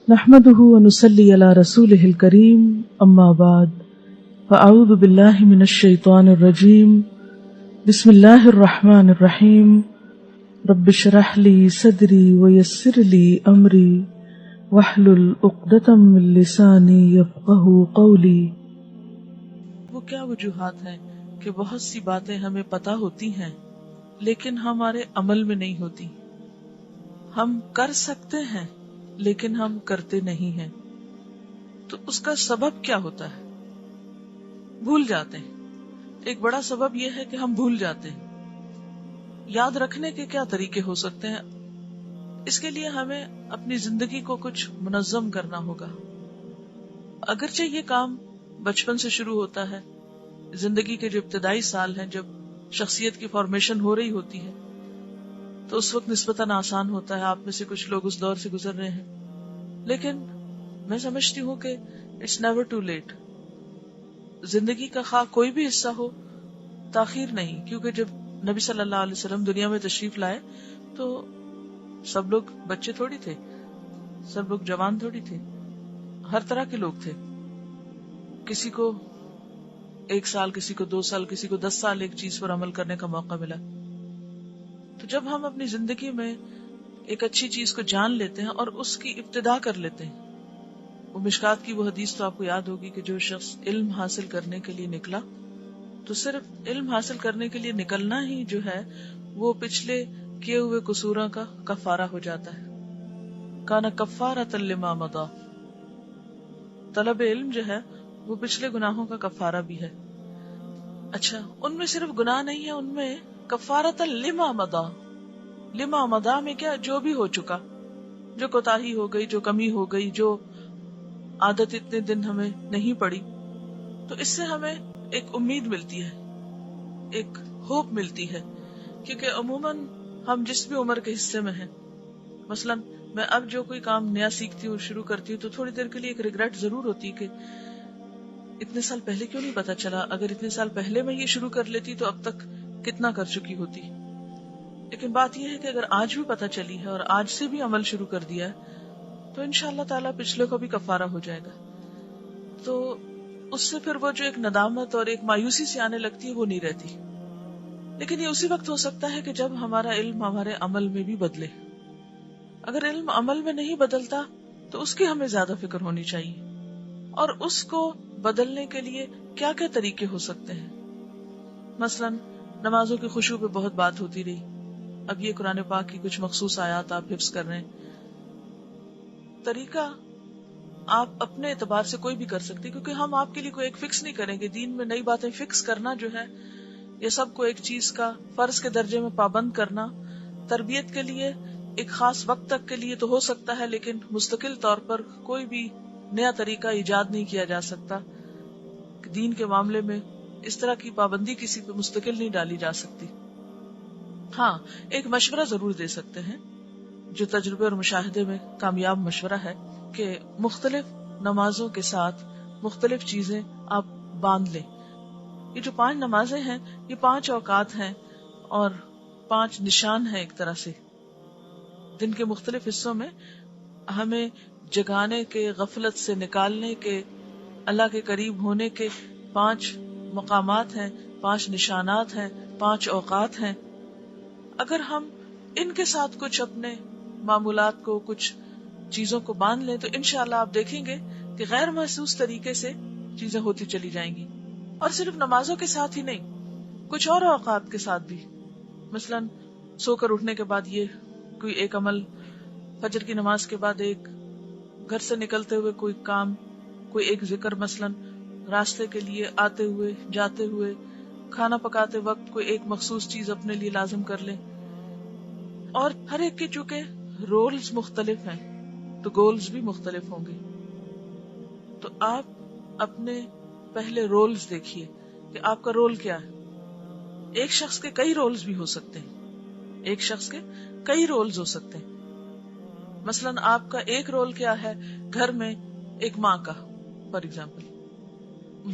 نحمده ونصلي على رسوله الكريم اما بعد فاعوذ بالله من الشيطان الرجيم بسم الله الرحمن الرحيم رب اشرح لي صدري ويسر لي امري واحلل عقدة من لساني يفقهوا قولي۔ وہ کیا وجوہات ہیں کہ بہت سی باتیں ہمیں پتہ ہوتی ہیں لیکن ہمارے عمل میں نہیں ہوتی؟ ہم کر سکتے ہیں لیکن ہم کرتے نہیں ہیں، تو اس کا سبب کیا ہوتا ہے؟ بھول جاتے ہیں۔ ایک بڑا سبب یہ ہے کہ ہم بھول جاتے ہیں۔ یاد رکھنے کے کیا طریقے ہو سکتے ہیں؟ اس کے لیے ہمیں اپنی زندگی کو کچھ منظم کرنا ہوگا۔ اگرچہ یہ کام بچپن سے شروع ہوتا ہے، زندگی کے جو ابتدائی سال ہیں، جب شخصیت کی فارمیشن ہو رہی ہوتی ہے، تو اس وقت نسبتاً آسان ہوتا ہے۔ آپ میں سے کچھ لوگ اس دور سے گزر رہے ہیں، لیکن میں سمجھتی ہوں کہ اٹس نیور ٹو لیٹ۔ زندگی کا خواہ کوئی بھی حصہ ہو، تاخیر نہیں، کیونکہ جب نبی صلی اللہ علیہ وسلم دنیا میں تشریف لائے تو سب لوگ بچے تھوڑی تھے، سب لوگ جوان تھوڑی تھے، ہر طرح کے لوگ تھے۔ کسی کو 1 سال، کسی کو 2 سال، کسی کو 10 سال ایک چیز پر عمل کرنے کا موقع ملا۔ تو جب ہم اپنی زندگی میں ایک اچھی چیز کو جان لیتے ہیں اور اس کی ابتدا کر لیتے ہیں، وہ مشکات کی وہ حدیث تو آپ کو یاد ہوگی کہ جو شخص علم حاصل کرنے کے لیے نکلا، تو صرف علم حاصل کرنے کے لیے نکلنا ہی جو ہے وہ پچھلے کیے ہوئے قصوراں کا کفارہ ہو جاتا ہے۔ کانا کفارۃ لما مضی، طلب علم جو ہے وہ پچھلے گناہوں کا کفارہ بھی ہے۔ اچھا، ان میں صرف گناہ نہیں ہے، ان میں کفارۃ لما مضی، لما مضی میں کیا؟ جو بھی ہو چکا، جو کوتاہی ہو گئی، جو کمی ہو گئی، جو عادت اتنے دن ہمیں نہیں پڑی، تو اس سے ہمیں ایک امید ملتی ہے، ایک ہوپ ملتی ہے، کیونکہ عموماً ہم جس بھی عمر کے حصے میں ہیں، مثلاً میں اب جو کوئی کام نیا سیکھتی ہوں، شروع کرتی ہوں، تو تھوڑی دیر کے لیے ایک ریگریٹ ضرور ہوتی کہ اتنے سال پہلے کیوں نہیں پتا چلا، اگر اتنے سال پہلے میں یہ شروع کر لیتی تو اب تک کتنا کر چکی ہوتی۔ لیکن بات یہ ہے کہ اگر آج بھی پتا چلی ہے اور آج سے بھی عمل شروع کر دیا ہے تو انشاءاللہ تعالیٰ پچھلے کو بھی کفارہ ہو جائے گا۔ تو اس سے پھر وہ جو ایک ندامت اور ایک مایوسی سی آنے لگتی ہے وہ نہیں رہتی۔ لیکن یہ اسی وقت ہو سکتا ہے کہ جب ہمارا علم ہمارے عمل میں بھی بدلے۔ اگر علم عمل میں نہیں بدلتا تو اس کی ہمیں زیادہ فکر ہونی چاہیے، اور اس کو بدلنے کے لیے کیا کیا طریقے ہو سکتے ہیں۔ مثلاً نمازوں کی خشوع پہ بہت بات ہوتی رہی، اب یہ قرآن پاک کی کچھ مخصوص آیات آپ حفظ کر رہے ہیں۔ طریقہ آپ اپنے اعتبار سے کوئی بھی کر سکتے، کیونکہ ہم آپ کے لیے کوئی ایک فکس نہیں کریں گے۔ دین میں نئی باتیں فکس کرنا جو ہے، یہ سب کو ایک چیز کا فرض کے درجے میں پابند کرنا، تربیت کے لیے ایک خاص وقت تک کے لیے تو ہو سکتا ہے، لیکن مستقل طور پر کوئی بھی نیا طریقہ ایجاد نہیں کیا جا سکتا۔ دین کے معاملے میں اس طرح کی پابندی کسی پہ مستقل نہیں ڈالی جا سکتی۔ ہاں، ایک مشورہ ضرور دے سکتے ہیں جو تجربے اور مشاہدے میں کامیاب مشورہ ہے، کہ مختلف نمازوں کے ساتھ مختلف چیزیں آپ باندھ لیں۔ یہ جو 5 نمازیں ہیں، یہ 5 اوقات ہیں اور 5 نشان ہیں ایک طرح سے۔ دن کے مختلف حصوں میں ہمیں جگانے کے، غفلت سے نکالنے کے، اللہ کے قریب ہونے کے 5 مقامات ہیں، 5 نشانات ہیں، 5 اوقات ہیں۔ اگر ہم ان کے ساتھ کچھ اپنے معمولات کو، کچھ چیزوں کو باندھ لیں تو انشاءاللہ آپ دیکھیں گے کہ غیر محسوس طریقے سے چیزیں ہوتی چلی جائیں گی۔ اور صرف نمازوں کے ساتھ ہی نہیں، کچھ اور اوقات کے ساتھ بھی۔ مثلاً سو کر اٹھنے کے بعد یہ کوئی ایک عمل، فجر کی نماز کے بعد ایک، گھر سے نکلتے ہوئے کوئی کام، کوئی ایک ذکر، مثلاً راستے کے لیے آتے ہوئے، جاتے ہوئے، کھانا پکاتے وقت کوئی ایک مخصوص چیز اپنے لیے لازم کر لیں۔ اور ہر ایک کے چونکہ رولز مختلف ہیں تو گولز بھی مختلف ہوں گے، تو آپ اپنے پہلے رولز دیکھیے کہ آپ کا رول کیا ہے۔ ایک شخص کے کئی رولز بھی ہو سکتے ہیں، ایک شخص کے کئی رولز ہو سکتے ہیں۔ مثلاً آپ کا ایک رول کیا ہے گھر میں ایک ماں کا، فار ایگزامپل،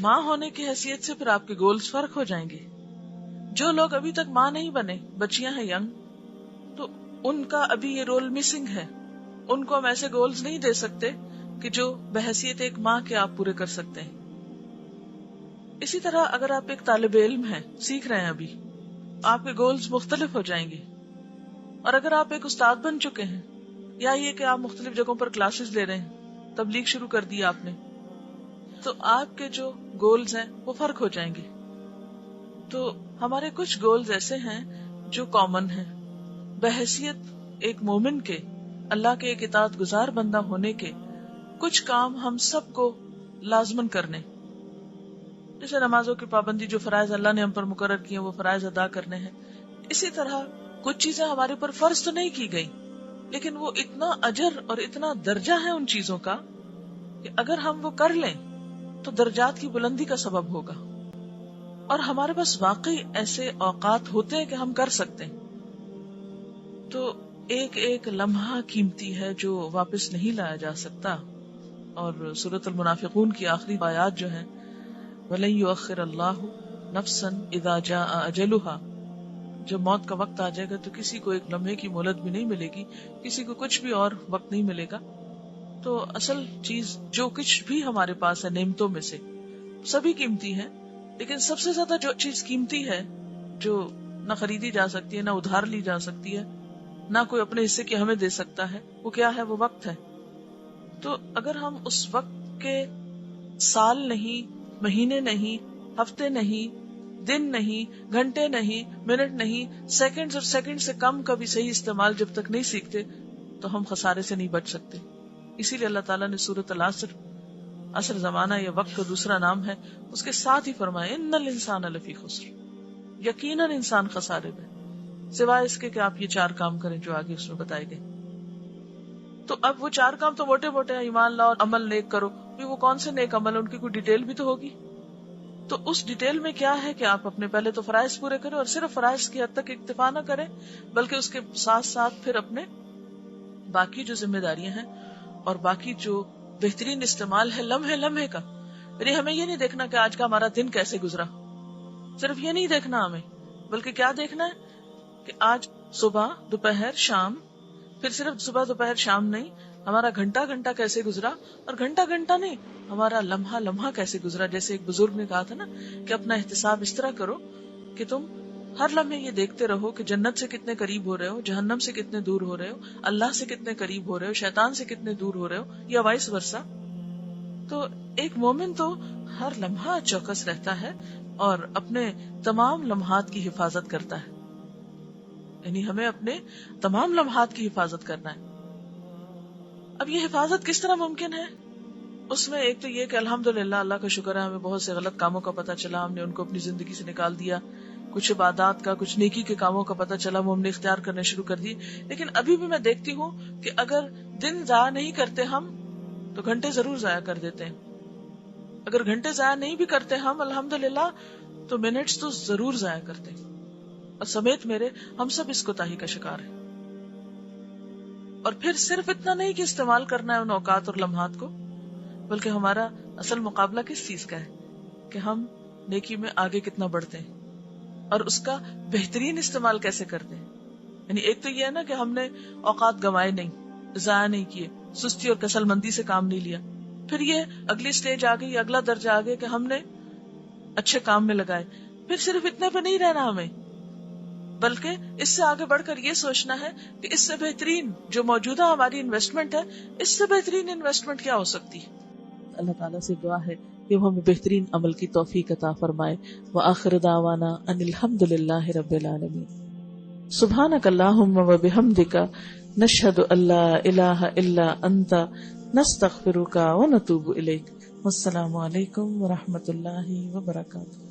ماں ہونے کی حیثیت سے پھر آپ کے گولز فرق ہو جائیں گے۔ جو لوگ ابھی تک ماں نہیں بنے، بچیاں ہیں ینگ، تو ان کا ابھی یہ رول مسنگ ہے، ان کو ہم ایسے گولز نہیں دے سکتے کہ جو بحیثیت ایک ماں کے آپ پورے کر سکتے ہیں. اسی طرح اگر آپ ایک طالب علم ہیں، سیکھ رہے ہیں ابھی، آپ کے گولز مختلف ہو جائیں گے. اور اگر آپ ایک استاد بن چکے ہیں، یا یہ کہ آپ مختلف جگہوں پر کلاسز لے رہے ہیں، تبلیغ شروع کر دی آپ نے، تو آپ کے جو گولز ہیں وہ فرق ہو جائیں گے. تو ہمارے کچھ گولز ایسے ہیں جو کامن ہیں. بحیثیت ایک مومن کے، اللہ کے ایک اطاعت گزار بندہ ہونے کے، کچھ کام ہم سب کو لازمن کرنے، جیسے نمازوں کی پابندی، جو فرائض اللہ نے ہم پر مقرر کیے ہیں وہ فرائض ادا کرنے ہیں. اسی طرح کچھ چیزیں ہمارے پر فرض تو نہیں کی گئی، لیکن وہ اتنا اجر اور اتنا درجہ ہے ان چیزوں کا کہ اگر ہم وہ کر لیں تو درجات کی بلندی کا سبب ہوگا. اور ہمارے پاس واقعی ایسے اوقات ہوتے ہیں کہ ہم کر سکتے ہیں. تو ایک ایک لمحہ قیمتی ہے جو واپس نہیں لایا جا سکتا. اور سورۃ المنافقون کی آخری آیات جو ہیں، وَلَن يُؤَخِّرَ اللَّهُ نَفْسًا إِذَا جَاءَ أَجَلُهَا، جب موت کا وقت آ جائے گا تو کسی کو ایک لمحے کی مہلت بھی نہیں ملے گی، کسی کو کچھ بھی اور وقت نہیں ملے گا. تو اصل چیز جو کچھ بھی ہمارے پاس ہے نعمتوں میں سے، سبھی قیمتی ہیں، لیکن سب سے زیادہ جو چیز قیمتی ہے، جو نہ خریدی جا سکتی ہے، نہ ادھار لی جا سکتی ہے، نہ کوئی اپنے حصے کی ہمیں دے سکتا ہے، وہ کیا ہے؟ وہ وقت ہے. تو اگر ہم اس وقت کے سال نہیں، مہینے نہیں، ہفتے نہیں، دن نہیں، گھنٹے نہیں، منٹ نہیں، سیکنڈز اور سیکنڈ سے کم کا بھی صحیح استعمال جب تک نہیں سیکھتے تو ہم خسارے سے نہیں بچ سکتے. اسی لیے اللہ تعالیٰ نے سورۃ العصر، عصر زمانہ یا وقت کا دوسرا نام ہے، اس کے ساتھ ہی فرمایا ان الانسان لفی خسر، یقیناً انسان خسارے میں، سوائے اس کے کہ آپ یہ 4 کام کریں جو آگے اس میں بتائے گئے. تو اب وہ 4 کام تو موٹے موٹے ہیں، ایمان لاؤ، عمل نیک کرو، وہ کون سے نیک عمل، ان کی کوئی ڈیٹیل بھی تو ہوگی. تو اس ڈیٹیل میں کیا ہے کہ آپ اپنے پہلے تو فرائض پورے کریں، اور صرف فرائض کی حد تک اکتفا نہ کریں، بلکہ اس کے ساتھ ساتھ پھر اپنے باقی جو ذمہ داریاں ہیں اور باقی جو بہترین استعمال ہے لمحے لمحے کا. یعنی ہمیں یہ نہیں دیکھنا کہ آج کا ہمارا دن کیسے گزرا، صرف یہ نہیں دیکھنا ہمیں، بلکہ کیا دیکھنا ہے کہ آج صبح، دوپہر، شام، پھر صرف صبح دوپہر شام نہیں، ہمارا گھنٹہ گھنٹہ کیسے گزرا، اور گھنٹہ گھنٹہ نہیں، ہمارا لمحہ لمحہ کیسے گزرا. جیسے ایک بزرگ نے کہا تھا نا کہ اپنا احتساب اس طرح کرو کہ تم ہر لمحے یہ دیکھتے رہو کہ جنت سے کتنے قریب ہو رہے ہو، جہنم سے کتنے دور ہو رہے ہو، اللہ سے کتنے قریب ہو رہے ہو، شیطان سے کتنے دور ہو رہے ہو، یا وائس ورسا. تو ایک مومن تو ہر لمحہ چوکس رہتا ہے اور اپنے تمام لمحات کی حفاظت کرتا ہے. یعنی ہمیں اپنے تمام لمحات کی حفاظت کرنا ہے. اب یہ حفاظت کس طرح ممکن ہے؟ اس میں ایک تو یہ کہ الحمدللہ اللہ کا شکر ہے، ہمیں بہت سے غلط کاموں کا پتہ چلا، ہم نے ان کو اپنی زندگی سے نکال دیا. کچھ عبادات کا، کچھ نیکی کے کاموں کا پتہ چلا، وہ ہم نے اختیار کرنے شروع کر دیے. لیکن ابھی بھی میں دیکھتی ہوں کہ اگر دن ضائع نہیں کرتے ہم تو گھنٹے ضرور ضائع کر دیتے ہیں. اگر گھنٹے ضائع نہیں بھی کرتے ہم الحمدللہ تو منٹس تو ضرور ضائع کرتے ہیں. اور سمیت میرے ہم سب اس کوتاہی کا شکار ہیں. اور پھر صرف اتنا نہیں کہ استعمال کرنا ہے ان اوقات اور لمحات کو، بلکہ ہمارا اصل مقابلہ کس چیز کا ہے کہ ہم نیکی میں آگے کتنا بڑھتے ہیں اور اس کا بہترین استعمال کیسے کرتے ہیں. یعنی ایک تو یہ ہے نا کہ ہم نے اوقات گنوائے نہیں، ضائع نہیں کیے، سستی اور کسل مندی سے کام نہیں لیا. پھر یہ اگلی سٹیج آ گئی، اگلا درجہ آ گیا کہ ہم نے اچھے کام میں لگائے. پھر صرف اتنے پہ نہیں رہنا ہمیں، بلکہ اس سے آگے بڑھ کر یہ سوچنا ہے کہ اس سے بہترین جو موجودہ ہماری انویسٹمنٹ ہے، اس سے بہترین انویسٹمنٹ کیا ہو سکتی. اللہ تعالیٰ سے دعا ہے کہ وہ ہمیں بہترین عمل کی توفیق عطا فرمائے. وآخر دعوانا ان الحمد للہ رب العالمین. سبحانک اللہم وبحمدک، نشہد ان لا الہ الا انت، نستغفرک ونتوب الیک. والسلام علیکم ورحمۃ اللہ وبرکاتہ.